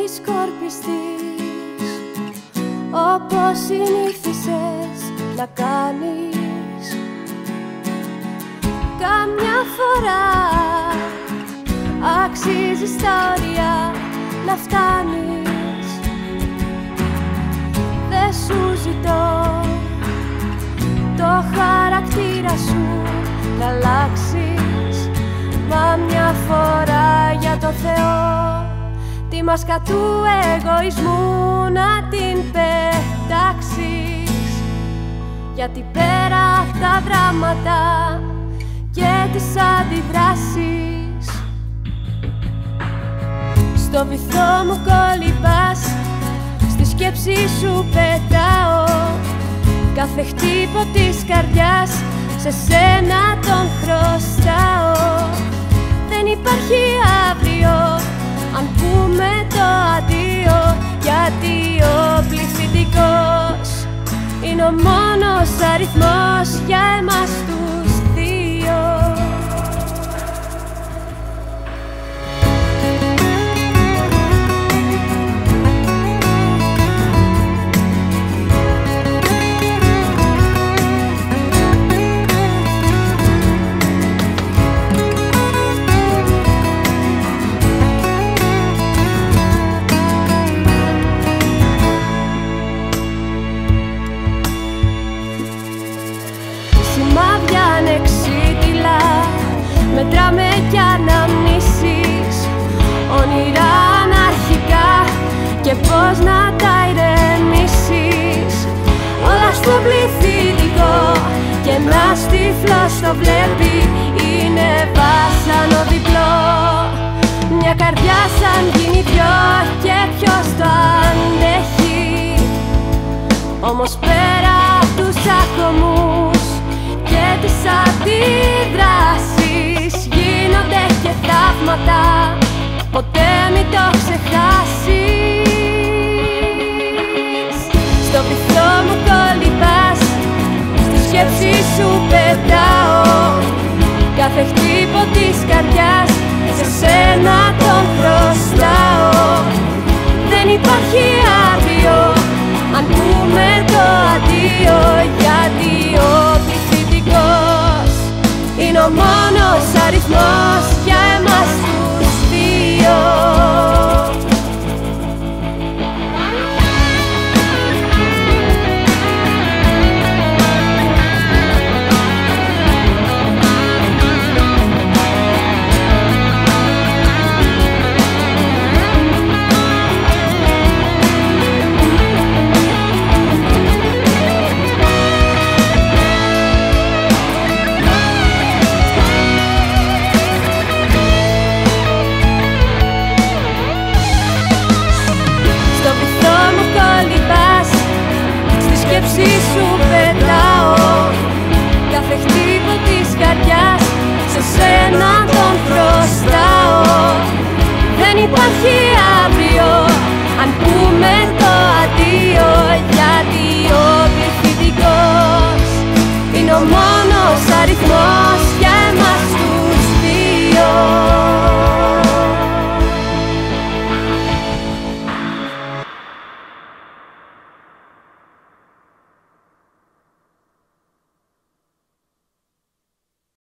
μη σκορπιστείς όπως συνήθισες να κάνεις. Καμιά φορά αξίζει στα όρια να φτάνεις. Δεν σου ζητώ το χαρακτήρα σου να αλλάξεις, μα μια φορά για το Θεό τη μάσκα του εγωισμού να την πετάξεις. Γιατί πέρα απ' τα δράματα και τις αντιδράσεις, στο βυθό μου κολυμπάς, στη σκέψη σου πετάω. Κάθε χτύπο της καρδιάς σε σένα τον χρωστάω. Δεν υπάρχει αύριο αν πούμε το αντίο, γιατί ο πληθυντικός είναι ο μόνος αριθμός για εμάς τους δύο. Σημάδια ανεξίτηλα μετράμε κι αναμνήσεις, όνειρα αναρχικά και πώς να τα ηρεμήσεις. Όλα στο πληθυντικό και ένας τυφλός το βλέπει, είναι βάσανο διπλό. Μια καρδιά σαν γίνει δυο και ποιος το αντέχει. Όμως πέρα απ' τους αχωμούς και τις αντιδράσεις γίνονται και θαύματα, ποτέ μην το ξεχάσεις. Στο βυθό μου κολυμπάς, στη σκέψη σου πετάω. Κάθε χτύπο της καρδιάς σε σένα τον χρωστάω. Δεν υπάρχει αύριο αν πούμε το αντίο, γιατί ο πληθυντικός είναι ο μόνος αριθμός για εμάς τους δύο. Σκέψη σου πετάω. Κάθε χτύπο της καρδιάς σε σένα τον χρωστάω. Δεν υπάρχει αύριο αν πούμε το αντίο, γιατί ο πληθυντικός είναι ο μόνος αριθμός